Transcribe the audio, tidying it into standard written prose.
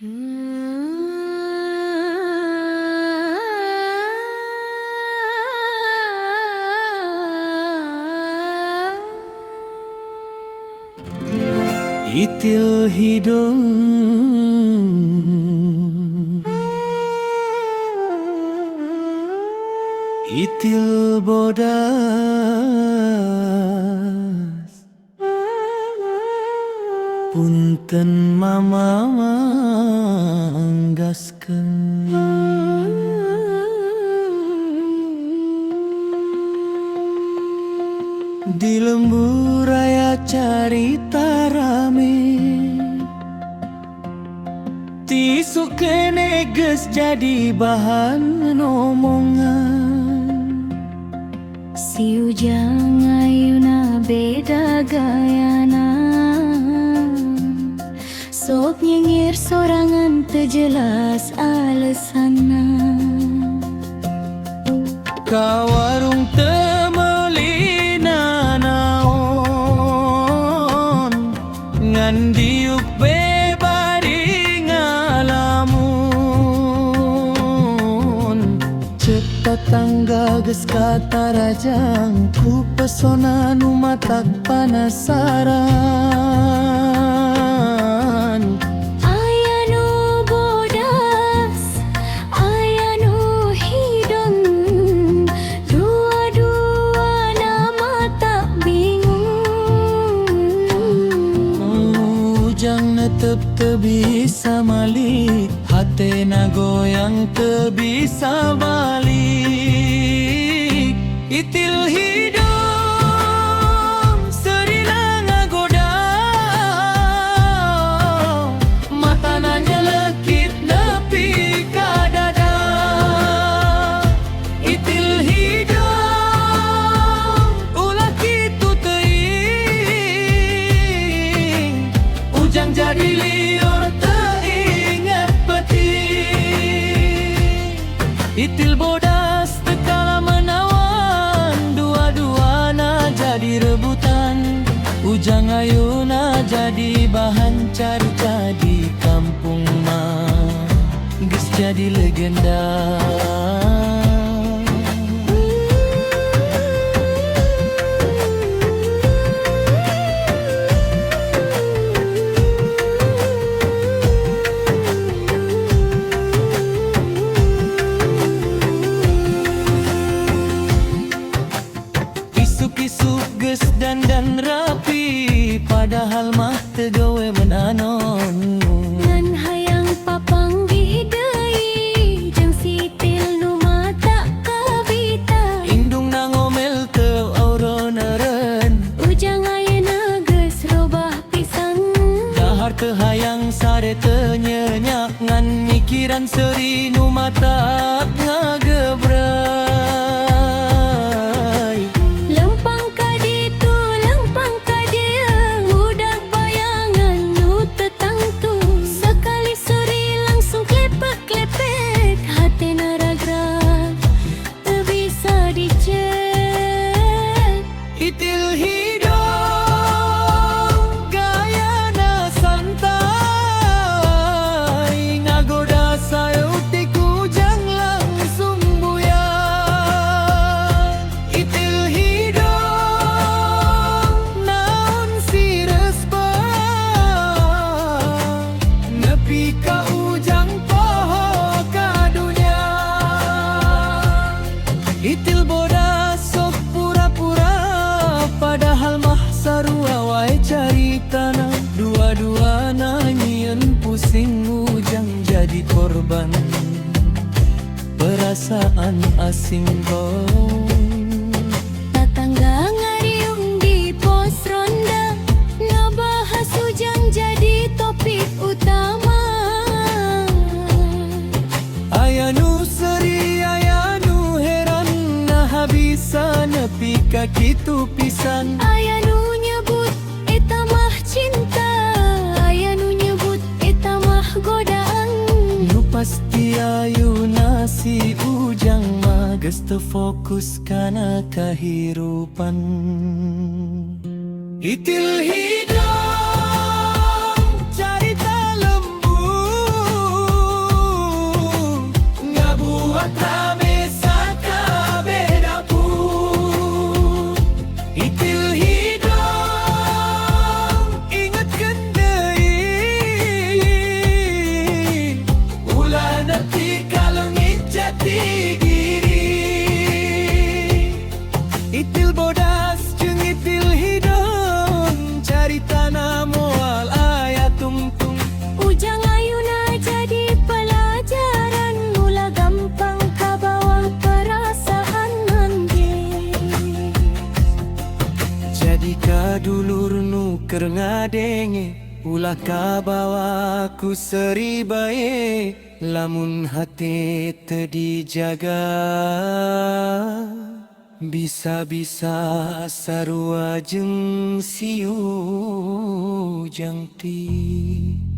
Itil hidung itil bodas punten mama manggaskeun di lembur raya carita rame tisu kene geus jadi bahan omongan. Si Ujang ayeuna beda gayana, sok nyengir sorangan teu jelas alesanna. Ka warung teu meulina naon, ngan diuk bebari ngalamun. Cepat tangga geus katarajang ku pesona nu matak panasaran. Aya nu bodas, aya nu hidung, dua-duana mata bingung. Ujang netep teu bisa malik, hatena goyang teu bisa balik. Itil hidung serina ngagoda, matana nyelekit nepi ka dada. Itil hidung ulah kitu teuing, Ujang jadi liur teu inget penting. Itil bodas teu kalah menawan, dua-duana jadi rebutan. Ujang ayeuna jadi bahan carita di kampung mah, geus jadi legenda. Isuk-isuk geus dandan rapi, padahal mah teu gawe menanon. Ngan hayang papanggih deui, jeung sitil nu mata kabita. Indungna ngomel teu auroneureun, Ujang ayeuna geus robah pisan. dahar teu hayang sare teu nyenyak, ngan mikiran seuri nu matak ngagebrai. Lempang ka ditu, lempang ka dieu, budak bayangan nu teu tangtu. Sekali suri langsung klepek-klepek, hatena ragrag teu bisa dicek. Itil hidung gayana santai, ngagoda saeutik Ujang langsung buyar. Itil hidung naon si resbah, nepi ka Ujang poho ka dunya. Itil bodas sok pura-pura, padahal mah sarua wae caritana. Dua-duana nyieun pusing, Ujang jadi korban perasaan asing kau. Tatangga ngariung di pos ronda, ngebahas Ujang jadi topik utama. Aya nu seuri, aya nu heran, nah bisa nepi ka kitu pisan. Aya nu nyebut eta mah cinta, aya nu nyebut eta mah godaan. Nu pasti ayeuna si Ujang mah geus teu fokus kana kahirupan. Itil hidung carita lembur, ngadenge ulah kabawa ku seri bae lamun hati terdijaga bisa-bisa sarua jeung siu jangti.